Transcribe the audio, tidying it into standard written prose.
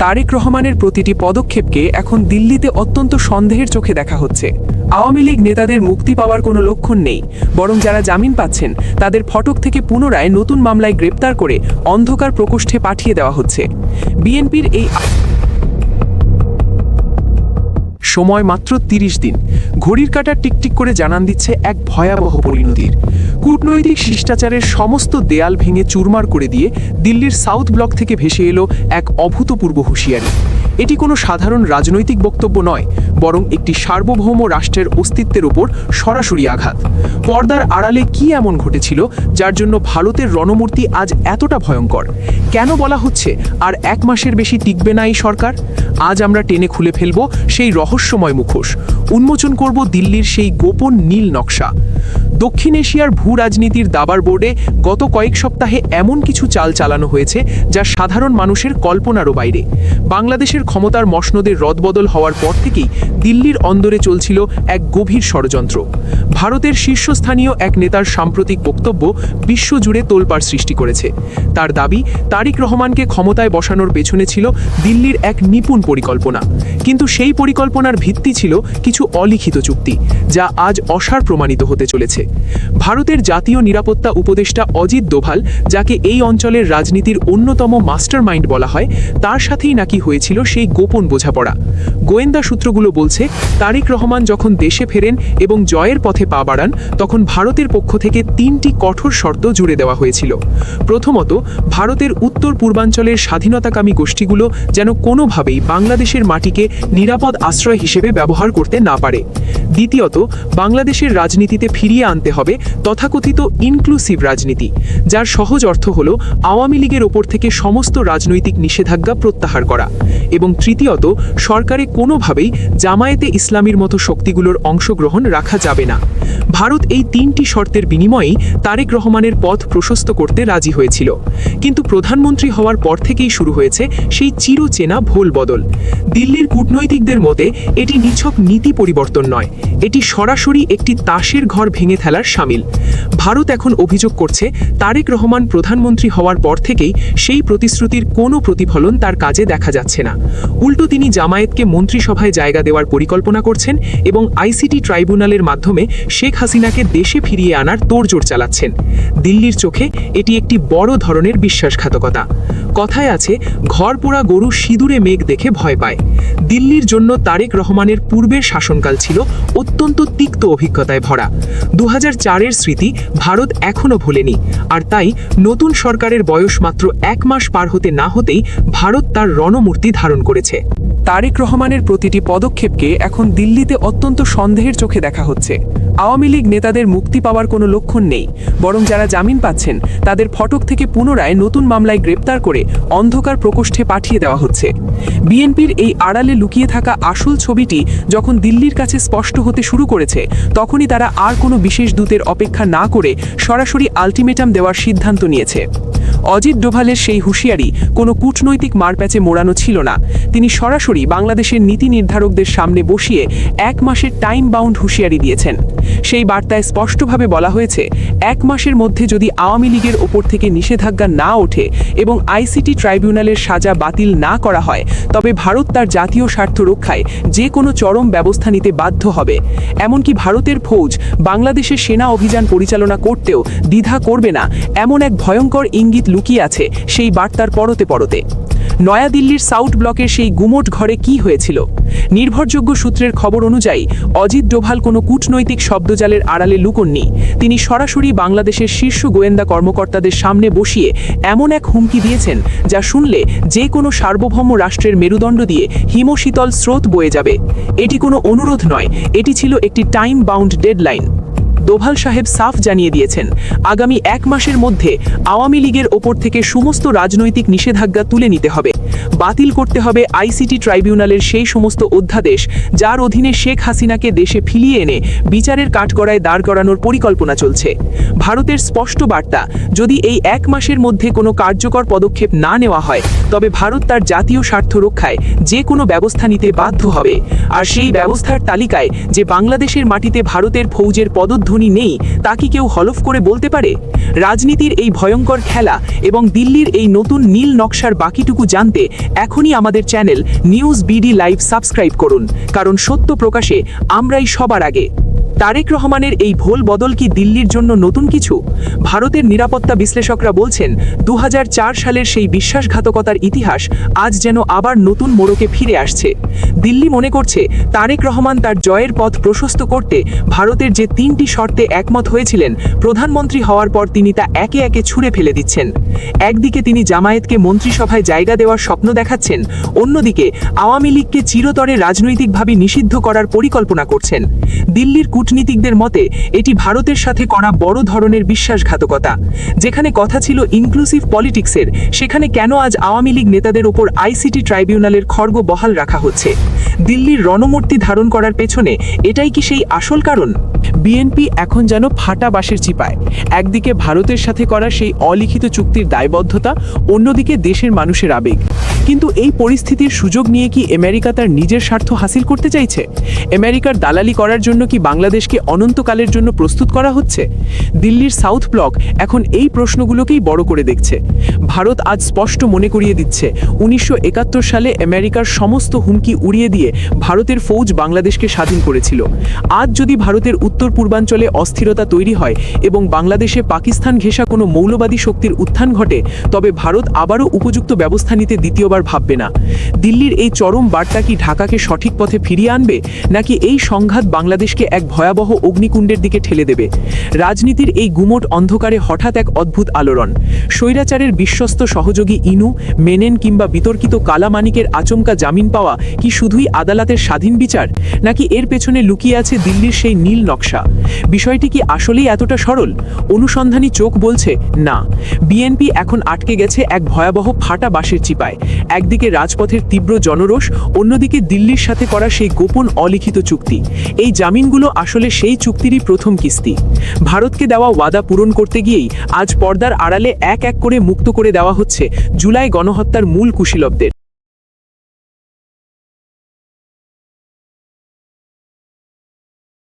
তারেক রহমানের প্রতিটি পদক্ষেপকে এখন দিল্লিতে অত্যন্ত সন্দেহের চোখে দেখা হচ্ছে। আওয়ামী লীগ নেতাদের মুক্তি পাওয়ার কোনো লক্ষণ নেই, বরং যারা জামিন পাচ্ছেন তাদের ফটক থেকে পুনরায় নতুন মামলায় গ্রেপ্তার করে অন্ধকার প্রকোষ্ঠে পাঠিয়ে দেওয়া হচ্ছে। বিএনপির এই সময় মাত্র ৩০ দিন। ঘড়ির কাঁটা টিকটিক করে জানান দিচ্ছে এক ভয়াবহ পরিণতির। কূটনৈতিক শিষ্টাচারের সমস্ত দেয়াল ভেঙে চুরমার করে দিয়ে দিল্লির সাউথ ব্লক থেকে ভেসে এলো এক অভূতপূর্ব হুঁশিয়ারি। এটি কোনো সাধারণ রাজনৈতিক বক্তব্য নয়, বরং একটি সার্বভৌম রাষ্ট্রের অস্তিত্বের উপর সরাসরি আঘাত। পর্দার আড়ালে কি এমন ঘটেছিল যার জন্য ভারতের রণমূর্তি আজ এতটা ভয়ঙ্কর? কেন বলা হচ্ছে আর ১ মাসের বেশি টিকবে না এই সরকার? আজ আমরা টেনে খুলে ফেলব সেই রহস্যময় মুখোশ, উন্মোচন করব দিল্লির সেই গোপন নীল নকশা। দক্ষিণ এশিয়ার ভূ রাজনীতির দাবার বোর্ডে গত কয়েক সপ্তাহে এমন কিছু চাল চালানো হয়েছে যা সাধারণ মানুষের কল্পনারও বাইরে। বাংলাদেশের ক্ষমতার মসনদের রদবদল হওয়ার পর থেকেই দিল্লির অন্দরে চলছিল এক গভীর ষড়যন্ত্র। ভারতের শীর্ষস্থানীয় এক নেতার সাম্প্রতিক বক্তব্য বিশ্বজুড়ে তোলপাড় সৃষ্টি করেছে। তার দাবি, তারেক রহমানকে ক্ষমতায় বসানোর পেছনে ছিল দিল্লির এক নিপুণ পরিকল্পনা। কিন্তু সেই পরিকল্পনার ভিত্তি ছিল কিছু অলিখিত চুক্তি, যা আজ অসার প্রমাণিত হতে চলেছে। ভারতের জাতীয় নিরাপত্তা উপদেষ্টা অজিত ডোভাল, যাকে এই অঞ্চলের রাজনীতির অন্যতম মাস্টারমাইন্ড বলা হয়, তার সাথেই নাকি হয়েছিল সেই গোপন বোঝাপড়া। গোয়েন্দা সূত্রগুলো বলছে, তারেক রহমান যখন দেশে ফেরেন এবং জয়ের পথে পা বাড়ান, তখন ভারতের পক্ষ থেকে ৩টি কঠোর শর্ত জুড়ে দেওয়া হয়েছিল। প্রথমত, ভারতের উত্তর পূর্বাঞ্চলের স্বাধীনতাকামী গোষ্ঠীগুলো যেন কোনোভাবেই বাংলাদেশের মাটিকে নিরাপদ আশ্রয় হিসেবে ব্যবহার করতে না পারে। দ্বিতীয়ত, বাংলাদেশের রাজনীতিতে ফিরিয়ে আনতে হবে তথাকথিত ইনক্লুসিভ রাজনীতি, যার সহজ অর্থ হল আওয়ামী লীগের ওপর থেকে সমস্ত রাজনৈতিক নিষেধাজ্ঞা প্রত্যাহার করা। এবং তৃতীয়ত, সরকারে কোনোভাবেই জামায়াতে ইসলামীর মতো শক্তিগুলোর অংশগ্রহণ রাখা যাবে না। ভারত এই ৩টি শর্তের বিনিময়েই তারেক রহমানের পথ প্রশস্ত করতে রাজি হয়েছিল। কিন্তু প্রধানমন্ত্রী হওয়ার পর থেকেই শুরু হয়েছে সেই চিরচেনা ভোল বদল। দিল্লির কূটনৈতিকদের মতে এটি নিছক নীতি পরিবর্তন নয়, এটি সরাসরি একটি তাসের ঘর ভেঙে ফেলার শামিল। ভারত এখন অভিযোগ করছে, তারেক রহমান প্রধানমন্ত্রী হওয়ার পর থেকেই সেই প্রতিশ্রুতির কোনো প্রতিফলন তার কাজে দেখা যাচ্ছে না। উল্টো তিনি জামায়াতকে মন্ত্রিসভায় জায়গা দেওয়ার পরিকল্পনা করছেন এবং আইসিটি ট্রাইব্যুনালের মাধ্যমে শেখ হাসিনাকে দেশে ফিরিয়ে আনার তোড়জোড় চালাচ্ছেন। দিল্লির চোখে এটি একটি বড় ধরনের বিশ্বাসঘাতকতা। কথায় আছে, ঘর পোড়া গরু সিঁদুরে মেঘ দেখে ভয় পায়। দিল্লির জন্য তারেক রহমানের পূর্বের শাসনকাল ছিল অত্যন্ত তিক্ত অভিজ্ঞতায় ভরা। ২০০৪-এর স্মৃতি ভারত এখনও ভোলেনি, আর তাই নতুন সরকারের বয়স মাত্র ১ মাস পার হতে না হতেই ভারত তার রণমূর্তি ধারণ করেছে। তারেক রহমানের প্রতিটি পদক্ষেপকে এখন দিল্লিতে অত্যন্ত সন্দেহের চোখে দেখা হচ্ছে। আওয়ামী লীগ নেতাদের মুক্তি পাওয়ার কোনো লক্ষণ নেই, বরং যারা জামিন পাচ্ছেন তাদের ফটক থেকে পুনরায় নতুন মামলায় গ্রেপ্তার করে অন্ধকার প্রকোষ্ঠে পাঠিয়ে দেওয়া হচ্ছে। বিএনপির এই আড়ালে লুকিয়ে থাকা আসল ছবিটি যখন দিল্লির কাছে স্পষ্ট হতে শুরু করেছে, তখনই তারা আর কোনো বিশেষ দূতের অপেক্ষা না করে সরাসরি আলটিমেটাম দেওয়ার সিদ্ধান্ত নিয়েছে। অজিত ডোভালের সেই হুঁশিয়ারি কোনো কূটনৈতিক মারপ্যাচে মোড়ানো ছিল না। তিনি সরাসরি বাংলাদেশের নীতি নির্ধারকদের সামনে বসিয়ে ১ মাসের টাইম বাউন্ড হুঁশিয়ারি দিয়েছেন। সেই বার্তায় স্পষ্টভাবে বলা হয়েছে, ১ মাসের মধ্যে যদি আওয়ামী লীগের ওপর থেকে নিষেধাজ্ঞা না ওঠে এবং আইসিটি ট্রাইব্যুনালের সাজা বাতিল না করা হয়, তবে ভারত তার জাতীয় স্বার্থ রক্ষায় যে কোনো চরম ব্যবস্থা নিতে বাধ্য হবে। এমনকি ভারতের ফৌজ বাংলাদেশের সেনা অভিযান পরিচালনা করতেও দ্বিধা করবে না, এমন এক ভয়ঙ্কর ইঙ্গিত লুকিয়ে আছে সেই বার্তার পরতে পরতে। নয়াদিল্লির সাউথ ব্লকের সেই গুমোট ঘরে কি হয়েছিল? নির্ভরযোগ্য সূত্রের খবর অনুযায়ী অজিত ডোভাল কোনো কূটনৈতিক শব্দজালের আড়ালে লুকোননি। তিনি সরাসরি বাংলাদেশের শীর্ষ গোয়েন্দা কর্মকর্তাদের সামনে বসিয়ে এমন এক হুমকি দিয়েছেন যা শুনলে যে কোনো সার্বভৌম রাষ্ট্রের মেরুদণ্ড দিয়ে হিমশীতল স্রোত বয়ে যাবে। এটি কোনো অনুরোধ নয়, এটি ছিল একটি টাইম বাউন্ড ডেডলাইন। ডোভাল সাহেব সাফ জানিয়ে দিয়েছেন, আগামী ১ মাসের মধ্যে আওয়ামী লীগের ওপর থেকে সমস্ত রাজনৈতিক নিষেধাজ্ঞা তুলে নিতে হবে। বাতিল করতে হবে আইসিটি ট্রাইব্যুনালের সেই সমস্ত অধ্যাদেশ যার অধীনে শেখ হাসিনাকে দেশে ফিরিয়ে এনে বিচারের কাঠগড়ায় দাঁড় করানোর পরিকল্পনা চলছে। ভারতের স্পষ্ট বার্তা, যদি এই ১ মাসের মধ্যে কোনো কার্যকর পদক্ষেপ না নেওয়া হয়, তবে ভারত তার জাতীয় স্বার্থ রক্ষায় যে কোনো ব্যবস্থা নিতে বাধ্য হবে। আর সেই ব্যবস্থার তালিকায় যে বাংলাদেশের মাটিতে ভারতের ফৌজের পদধ্বনি এখনই নেই তা কি কেউ হলফ করে বলতে পারে? রাজনীতির এই ভয়ঙ্কর খেলা এবং দিল্লির এই নতুন নীল নকশার বাকিটুকু জানতে এখনই আমাদের channel news BD live subscribe করুন, কারণ সত্য প্রকাশে আমরাই সবার আগে। তারেক রহমানের এই ভোল বদল কি দিল্লির জন্য নতুন কিছু? ভারতের নিরাপত্তা বিশ্লেষকরা বলছেন 2004 সালের সেই বিশ্বাসঘাতকতার ইতিহাস আজ যেন আবার নতুন মোড়কে ফিরে আসছে। দিল্লি মনে করছে তারেক রহমান তার জয়ের পথ প্রশস্ত করতে ভারতের যে 3টি শর্তে একমত হয়েছিলেন, প্রধানমন্ত্রী হওয়ার পর তিনি তা একে একে ছুঁড়ে ফেলে দিচ্ছেন। একদিকে তিনি জামায়াতকে মন্ত্রিসভায় জায়গা দেওয়ার স্বপ্ন দেখাচ্ছেন, অন্যদিকে আওয়ামী লীগকে চিরতরে রাজনৈতিকভাবে নিষিদ্ধ করার পরিকল্পনা করছেন। দিল্লির কূটনীতিকদের মতে এটি ভারতের সাথে করা বড় ধরনের বিশ্বাসঘাতকতা। যেখানে কথা ছিল ইনক্লুসিভ পলিটিক্সের, সেখানে কেন আজ আওয়ামী লীগ নেতাদের ওপর আইসিটি ট্রাইব্যুনালের খড়গ বহাল রাখা হচ্ছে? দিল্লির রণমূর্তি ধারণ করার পেছনে এটাই কি সেই আসল কারণ? বিএনপি এখন যেন ফাটা বাঁশের চিপায়। একদিকে ভারতের সাথে করা সেই অলিখিত চুক্তির দায়বদ্ধতা, অন্যদিকে দেশের মানুষের আবেগ। কিন্তু এই পরিস্থিতির সুযোগ নিয়ে কি আমেরিকা তার নিজের স্বার্থ হাসিল করতে চাইছে? আমেরিকার দালালি করার জন্য কি বাংলাদেশকে অনন্তকালের জন্য প্রস্তুত করা হচ্ছে? দিল্লির সাউথ ব্লক এখন এই প্রশ্নগুলোকেই বড় করে দেখছে। ভারত আজ স্পষ্ট মনে করিয়ে দিচ্ছে 1971 সালে আমেরিকার সমস্ত হুমকি উড়িয়ে দিয়ে ভারতের ফৌজ বাংলাদেশকে স্বাধীন করেছিল। আজ যদি ভারতের উত্তর পূর্বাঞ্চলে অস্থিরতা তৈরি হয় এবং বাংলাদেশে পাকিস্তান ঘেঁষা কোনো মৌলবাদী শক্তির উত্থান ঘটে, তবে ভারত আবারও উপযুক্ত ব্যবস্থা নিতে দ্বিতীয়বার ভাববে না। দিল্লির এই চরম বার্তা কি ঢাকাকে সঠিক পথে ফিরিয়ে আনবে, নাকি এই সংঘাত বাংলাদেশকে এক ভয়াবহ অগ্নিকুণ্ডের দিকে ঠেলে দেবে? রাজনীতির এই গুমোট অন্ধকারে হঠাৎ এক অদ্ভুত আলোড়ন। স্বৈরাচারের বিশ্বস্ত সহযোগী ইনু, মেনেন কিংবা বিতর্কিত কালামানিকের আচমকা জামিন পাওয়া কি শুধুই আদালতের স্বাধীন বিচার, নাকি এর পেছনে লুকিয়ে আছে দিল্লির সেই নীল নকশা? বিষয়টি কি আসলেই এতটা সরল? অনুসন্ধানী চোখ বলছে না। বিএনপি এখন আটকে গেছে এক ভয়াবহ ফাটা বাঁশের চিপায়। একদিকে রাজপথের তীব্র জনরোষ, অন্যদিকে দিল্লির সাথে করা সেই গোপন অলিখিত চুক্তি। এই জামিনগুলো আসলে সেই চুক্তিরই প্রথম কিস্তি। ভারতকে দেওয়া ওয়াদা পূরণ করতে গিয়েই আজ পর্দার আড়ালে এক এক করে মুক্ত করে দেওয়া হচ্ছে জুলাই গণহত্যার মূল কুশীলবদের।